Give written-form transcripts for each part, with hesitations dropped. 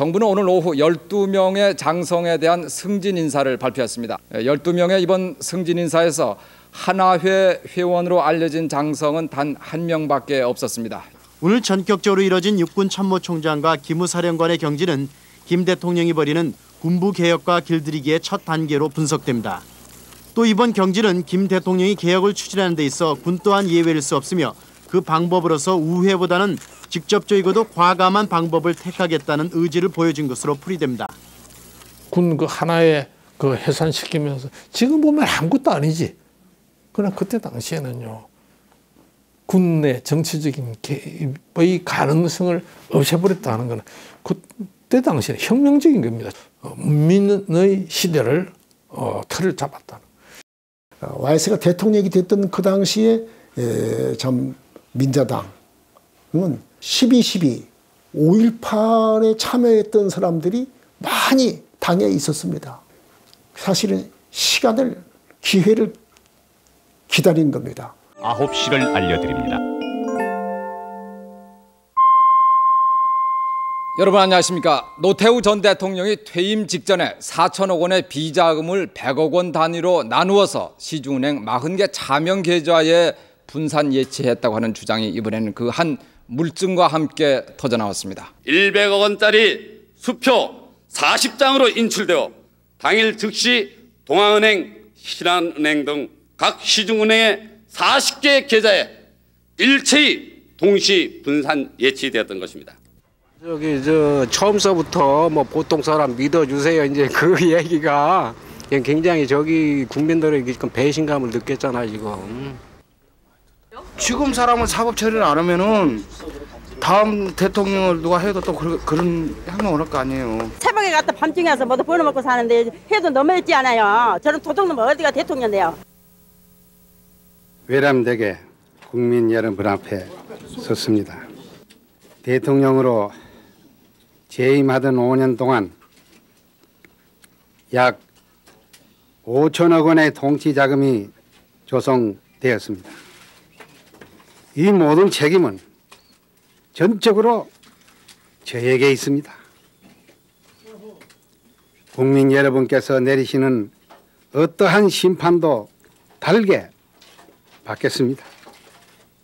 정부는 오늘 오후 12명의 장성에 대한 승진 인사를 발표했습니다. 12명의 이번 승진 인사에서 하나회 회원으로 알려진 장성은 단 한 명밖에 없었습니다. 오늘 전격적으로 이뤄진 육군 참모총장과 기무사령관의 경질은 김 대통령이 벌이는 군부개혁과 길들이기의 첫 단계로 분석됩니다. 또 이번 경질은 김 대통령이 개혁을 추진하는 데 있어 군 또한 예외일 수 없으며 그 방법으로서 우회보다는 직접적이고도 과감한 방법을 택하겠다는 의지를 보여준 것으로 풀이됩니다. 군 그 하나에 그 해산시키면서 지금 보면 아무것도 아니지. 그러나 그때 당시에는요. 군내 정치적인 개입의 가능성을 없애버렸다는 것은 그때 당시에 혁명적인 겁니다. 문민의 시대를 틀을 잡았다는. YS가 대통령이 됐던 그 당시에 참 민자당은 12.12, 5.18에 참여했던 사람들이 많이 당에 있었습니다. 사실은 시간을, 기회를 기다린 겁니다. 9시를 알려드립니다. 여러분 안녕하십니까. 노태우 전 대통령이 퇴임 직전에 4천억 원의 비자금을 100억 원 단위로 나누어서 시중은행 40개 차명 계좌에 분산 예치했다고 하는 주장이 이번에는 그 한 물증과 함께 터져나왔습니다. 100억 원짜리 수표 40장으로 인출되어 당일 즉시 동아은행, 신한은행 등 각 시중은행의 40개 계좌에 일체히 동시 분산 예치되었던 것입니다. 처음서부터 뭐 보통 사람 믿어주세요 이제 그 얘기가 굉장히 국민들의 배신감을 느꼈잖아요 지금. 지금 사람은 사법 처리를 안 하면은 다음 대통령을 누가 해도 또 그런 행동을 할 거 아니에요. 새벽에 갔다 밤중에 와서 뭐도 벌어먹고 사는데 해도 너무했지 않아요. 저런 도둑놈 어디가 대통령 돼요. 외람되게 국민 여러분 앞에 섰습니다. 대통령으로 재임하던 5년 동안 약 5천억 원의 통치 자금이 조성되었습니다. 이 모든 책임은 전적으로 저에게 있습니다. 국민 여러분께서 내리시는 어떠한 심판도 달게 받겠습니다.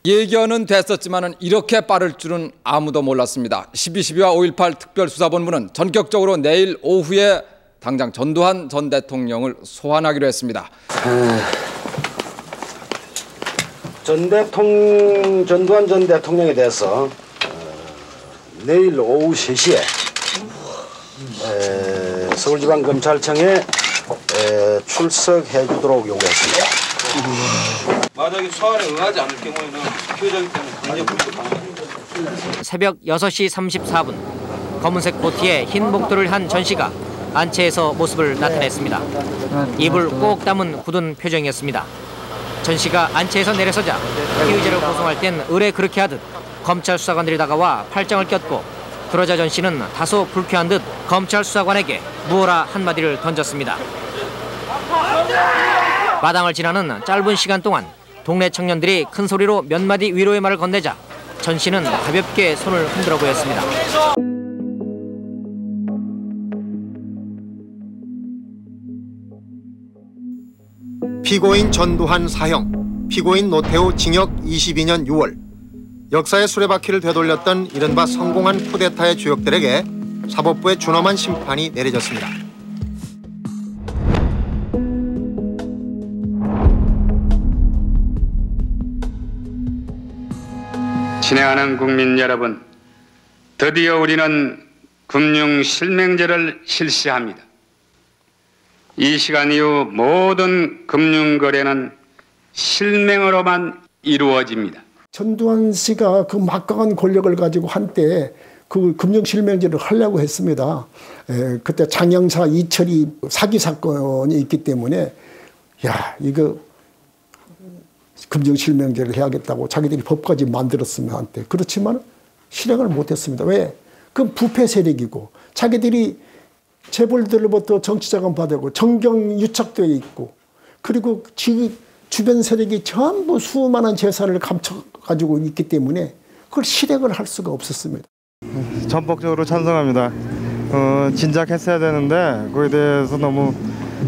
예견은 됐었지만 이렇게 빠를 줄은 아무도 몰랐습니다. 12.12와 5.18 특별수사본부는 전격적으로 내일 오후에 당장 전두환 전 대통령을 소환하기로 했습니다. 전두환 전 대통령에 대해서 내일 오후 3시에 서울지방검찰청에 출석해 주도록 요구했습니다. 만약에 소환에 응하지 않을 경우에는 피해자이기 때문에 강제 불이도 가능합니다. 새벽 6시 34분 검은색 보티에 흰 목도를 한 전 씨가 안채에서 모습을 나타냈습니다. 입을 꼭 다문 굳은 표정이었습니다. 전 씨가 안채에서 내려서자 피의자를 고송할 땐 의뢰 그렇게 하듯 검찰 수사관들이 다가와 팔짱을 꼈고 그러자 전 씨는 다소 불쾌한 듯 검찰 수사관에게 무어라 한마디를 던졌습니다. 마당을 지나는 짧은 시간 동안 동네 청년들이 큰 소리로 몇 마디 위로의 말을 건네자 전 씨는 가볍게 손을 흔들어 보였습니다. 피고인 전두환 사형, 피고인 노태우 징역 22년 6월. 역사의 수레바퀴를 되돌렸던 이른바 성공한 쿠데타의 주역들에게 사법부의 준엄한 심판이 내려졌습니다. 친애하는 국민 여러분, 드디어 우리는 금융실명제를 실시합니다. 이 시간 이후 모든 금융거래는 실명으로만 이루어집니다. 전두환 씨가 그 막강한 권력을 가지고 한때 그 금융실명제를 하려고 했습니다. 그때 장영사 이철이 사기 사건이 있기 때문에 야 이거 금융실명제를 해야겠다고 자기들이 법까지 만들었으면 한때 그렇지만 실행을 못했습니다. 왜? 그건 부패 세력이고 자기들이 재벌들로부터 정치자금 받고 정경 유착되어 있고 그리고 주변 세력이 전부 수많은 재산을 감춰가지고 있기 때문에 그걸 실행을 할 수가 없었습니다. 전폭적으로 찬성합니다. 진작했어야 되는데 그거에 대해서 너무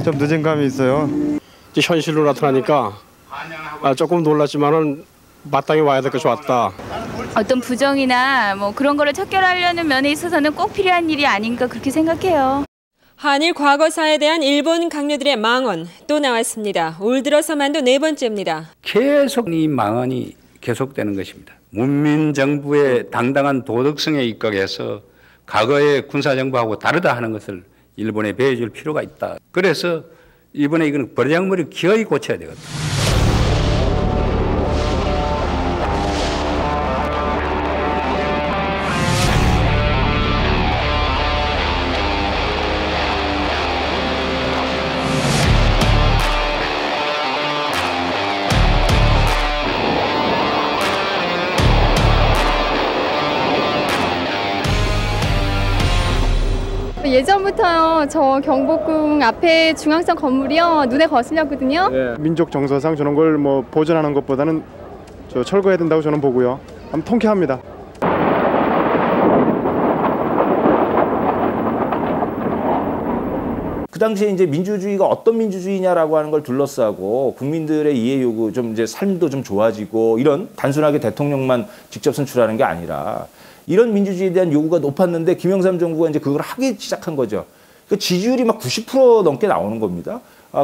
좀 늦은 감이 있어요. 현실로 나타나니까 조금 놀랐지만은 마땅히 와야 될 것이 왔다. 어떤 부정이나 뭐 그런 거를 척결하려는 면에 있어서는 꼭 필요한 일이 아닌가 그렇게 생각해요. 한일 과거사에 대한 일본 강요들의 망언 또 나왔습니다. 올 들어서만도 4번째입니다. 계속 이 망언이 계속되는 것입니다. 문민정부의 당당한 도덕성에 입각해서 과거의 군사정부하고 다르다 하는 것을 일본에 배워줄 필요가 있다. 그래서 이번에 이거는 버르장머리를 기어이 고쳐야 되거든요. 예전부터요. 저 경복궁 앞에 중앙선 건물이요. 눈에 거슬렸거든요. 네. 민족 정서상 저런 걸 뭐 보존하는 것보다는 철거해야 된다고 저는 보고요. 아무 통쾌합니다. 그 당시에 이제 민주주의가 어떤 민주주의냐라고 하는 걸 둘러싸고 국민들의 이해 요구, 좀 이제 삶도 좀 좋아지고 이런 단순하게 대통령만 직접 선출하는 게 아니라 이런 민주주의에 대한 요구가 높았는데 김영삼 정부가 이제 그걸 하기 시작한 거죠. 그 지지율이 막 90% 넘게 나오는 겁니다.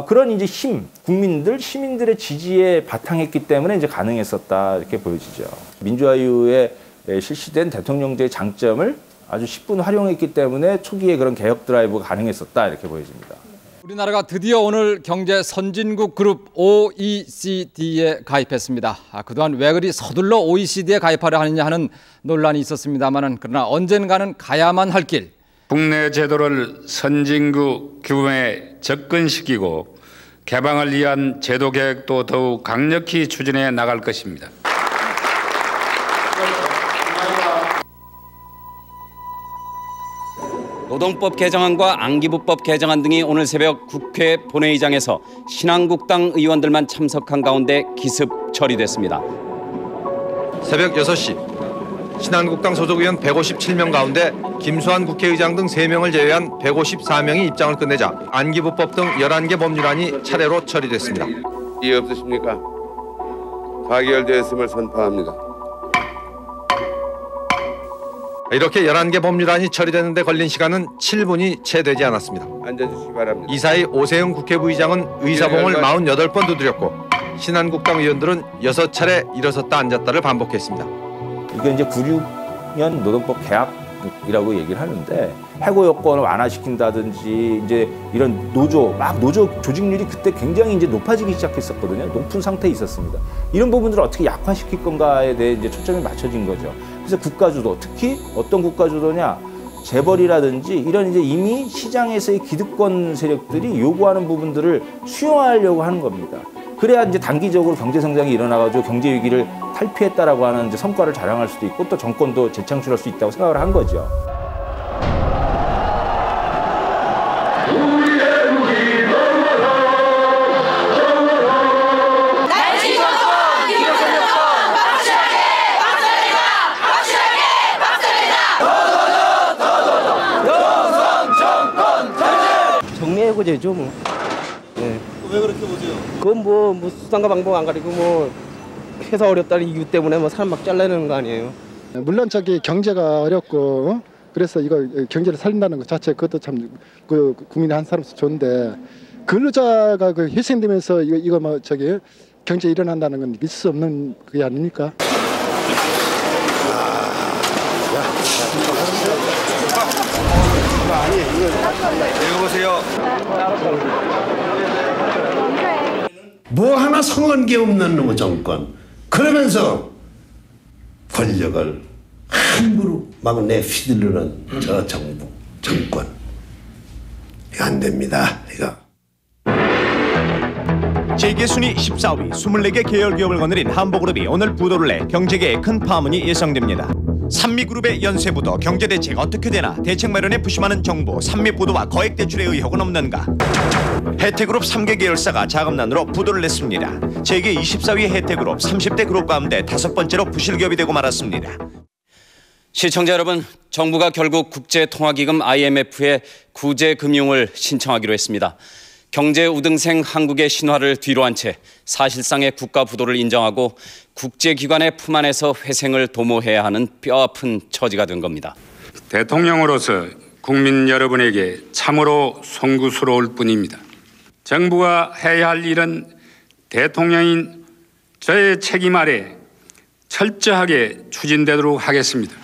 그런 이제 시민들의 지지에 바탕했기 때문에 이제 가능했었다 이렇게 보여지죠. 민주화 이후에 실시된 대통령제의 장점을 아주 10분 활용했기 때문에 초기에 그런 개혁 드라이브가 가능했었다 이렇게 보여집니다. 우리나라가 드디어 오늘 경제 선진국 그룹 OECD에 가입했습니다. 그동안 왜 그리 서둘러 OECD에 가입하려 하느냐 하는 논란이 있었습니다만 그러나 언젠가는 가야만 할 길. 국내 제도를 선진국 규모에 접근시키고 개방을 위한 제도 계획도 더욱 강력히 추진해 나갈 것입니다. 노동법 개정안과 안기부법 개정안 등이 오늘 새벽 국회 본회의장에서 신한국당 의원들만 참석한 가운데 기습 처리됐습니다. 새벽 6시 신한국당 소속 의원 157명 가운데 김수환 국회의장 등 3명을 제외한 154명이 입장을 끝내자 안기부법 등 11개 법률안이 차례로 처리됐습니다. 이해 없으십니까? 가결되었음을 선포합니다. 이렇게 11개 법률안이 처리되는데 걸린 시간은 7분이 채 되지 않았습니다. 앉아주시기 바랍니다. 이 사이 오세훈 국회부의장은 의사봉을 48번 두드렸고 신한국당 의원들은 6차례 일어섰다 앉았다를 반복했습니다. 이게 이제 96년 노동법 개혁이라고 얘기를 하는데 해고 요건을 완화시킨다든지 이제 이런 노조 조직률이 그때 굉장히 이제 높아지기 시작했었거든요. 높은 상태에 있었습니다. 이런 부분들을 어떻게 약화시킬 건가에 대해 이제 초점이 맞춰진 거죠. 그래서 국가주도, 특히 어떤 국가주도냐, 재벌이라든지 이런 이제 이미 시장에서의 기득권 세력들이 요구하는 부분들을 수용하려고 하는 겁니다. 그래야 이제 단기적으로 경제 성장이 일어나가지고 경제 위기를 탈피했다라고 하는 이제 성과를 자랑할 수도 있고 또 정권도 재창출할 수 있다고 생각을 한 거죠. 정리해고제죠 뭐. 네. 왜 그렇게 보세요? 그건 뭐 수단과 방법 안 가리고 뭐 회사 어렵다는 이유 때문에 뭐 사람 막 잘라내는 거 아니에요? 물론 경제가 어렵고 그래서 이거 경제를 살린다는 것 자체 그것도 참 그 국민의 한 사람으로서 좋은데 근로자가 그 희생되면서 이거 뭐 경제 일어난다는 건 믿을 수 없는 그게 아닙니까? 읽어보세요. 뭐 하나 성한 게 없는 놈의 정권. 그러면서 권력을 함부로 막 내휘두르는 저 정부, 정권. 이거 안 됩니다. 이거. 재계순위 14위 24개 계열 기업을 거느린 한보그룹이 오늘 부도를 내 경제계에 큰 파문이 예상됩니다. 산미그룹의 연쇄부도 경제대책 어떻게 되나 대책 마련에 부심하는 정부 산미부도와 거액대출의 의혹은 없는가. 혜태그룹 3개 계열사가 자금난으로 부도를 냈습니다. 재계 24위 혜태그룹 30대 그룹 가운데 5번째로 부실기업이 되고 말았습니다. 시청자 여러분, 정부가 결국 국제통화기금 IMF에 구제금융을 신청하기로 했습니다. 경제 우등생 한국의 신화를 뒤로한 채 사실상의 국가 부도를 인정하고 국제기관의 품 안에서 회생을 도모해야 하는 뼈아픈 처지가 된 겁니다. 대통령으로서 국민 여러분에게 참으로 송구스러울 뿐입니다. 정부가 해야 할 일은 대통령인 저의 책임 아래 철저하게 추진되도록 하겠습니다.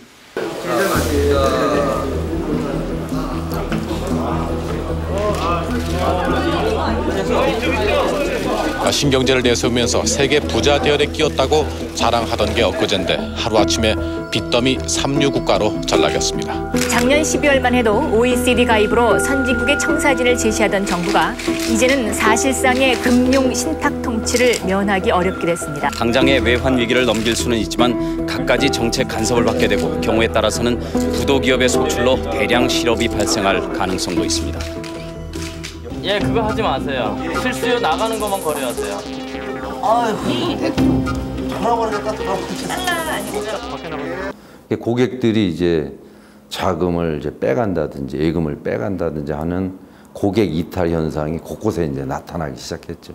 신경제를 내세우면서 세계 부자 대열에 끼었다고 자랑하던 게 엊그제인데 하루아침에 빚더미 3류 국가로 전락했습니다. 작년 12월만 해도 OECD 가입으로 선진국의 청사진을 제시하던 정부가 이제는 사실상의 금융 신탁 통치를 면하기 어렵게 됐습니다. 당장의 외환 위기를 넘길 수는 있지만 갖가지 정책 간섭을 받게 되고 경우에 따라서는 부도 기업의 속출로 대량 실업이 발생할 가능성도 있습니다. 예, 그거 하지 마세요. 실수요 나가는 것만 거래하세요. 고객들이 이제 자금을 이제 빼간다든지 예금을 빼간다든지 하는 고객 이탈 현상이 곳곳에 이제 나타나기 시작했죠.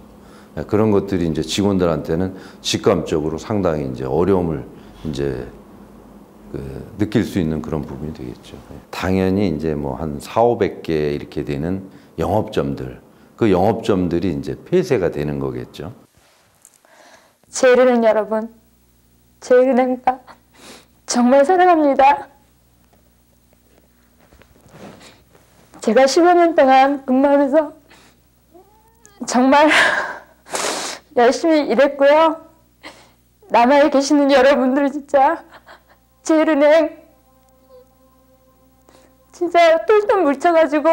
그런 것들이 이제 직원들한테는 직감적으로 상당히 이제 어려움을 이제 느낄 수 있는 그런 부분이 되겠죠. 당연히 이제 뭐 한 400~500개 이렇게 되는 영업점들, 그 영업점들이 이제 폐쇄가 되는 거겠죠. 제1은행 여러분, 제1은행과 정말 사랑합니다. 제가 15년 동안 근무하면서 정말 열심히 일했고요. 남아에 계시는 여러분들 진짜 제1은행 진짜 똘똘 뭉쳐가지고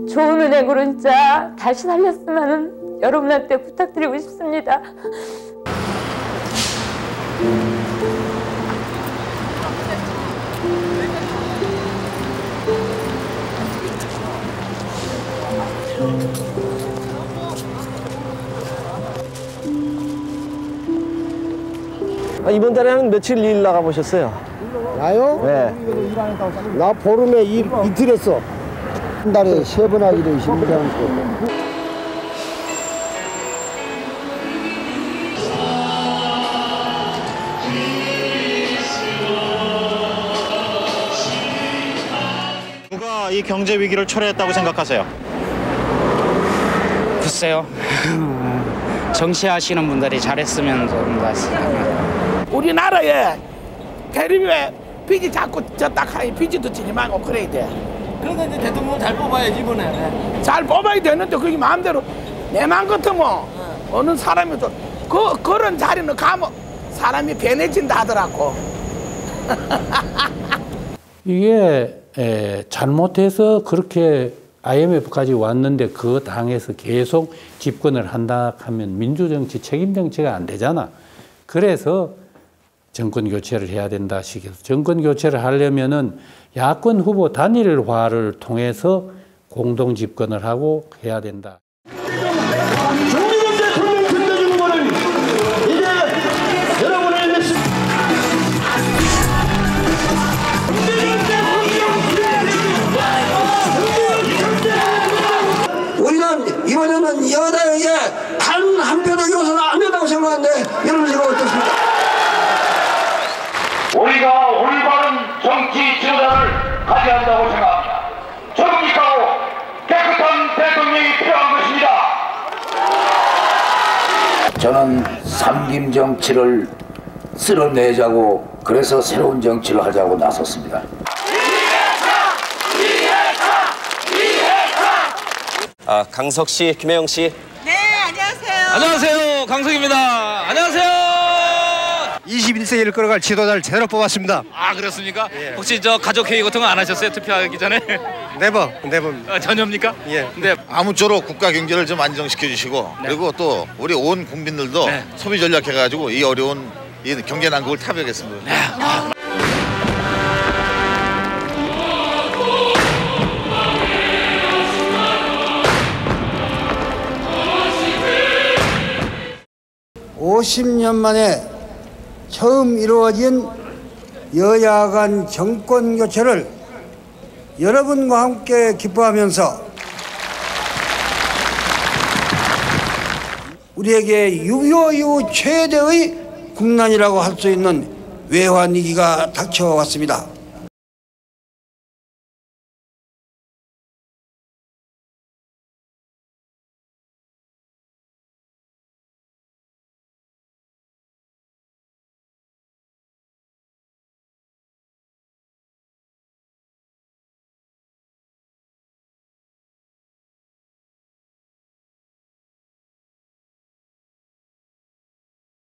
좋은 은행으로 진짜 다시 살렸으면 여러분한테 부탁드리고 싶습니다. 이번 달에는 며칠 일 나가보셨어요? 나요? 네. 나 보름에 이틀 했어. 한 달에 3번 하기로 신청했고. 누가 이 경제 위기를 초래했다고 생각하세요? 글쎄요. 정치하시는 분들이 잘했으면 좋겠습니다. 우리나라에 대립에 빚이 자꾸 저딱하니 빚도 지지 말고 그래야 돼. 그러니까 이제 대통령 잘 뽑아야지 이번에. 잘 뽑아야 되는데 그게 마음대로 내 맘 같으면 어느 사람이 좀 그런 자리는 가면 사람이 변해진다 하더라고. 이게 잘못해서 그렇게 IMF까지 왔는데 그 당에서 계속 집권을 한다 하면 민주정치, 책임정치가 안 되잖아. 그래서 정권 교체를 해야 된다 식에서 정권 교체를 하려면은 야권 후보 단일화를 통해서 공동 집권을 하고 해야 된다. 우리는 이번에는 여당에게 단 한 표도 줘서는 안 된다고 생각하는데 여러분 생각 어떻습니까? 우리가 올바른 정치 지도자를 가져야 한다고 생각합니다. 정직하고 깨끗한 대통령이 필요한 것입니다. 저는 삼김 정치를 쓸어내자고 그래서 새로운 정치를 하자고 나섰습니다. 강석 씨, 김혜영 씨. 네, 안녕하세요. 안녕하세요, 강석입니다. 안녕하세요. 21세기를 끌어갈 지도자를 제대로 뽑았습니다. 아, 그렇습니까? 혹시 저 가족 회의 같은 거 안 하셨어요? 투표하기 전에? 네버. 전혀입니까? 예. 네. 아무쪼록 국가 경제를 좀 안정시켜 주시고 그리고 또 우리 온 국민들도 소비 전략해가지고 이 어려운 이 경제 난국을 타벼겠습니다. (50년) 만에 처음 이루어진 여야 간 정권 교체를 여러분과 함께 기뻐하면서 우리에게 6.25 이후 최대의 국난이라고 할 수 있는 외환 위기가 닥쳐왔습니다.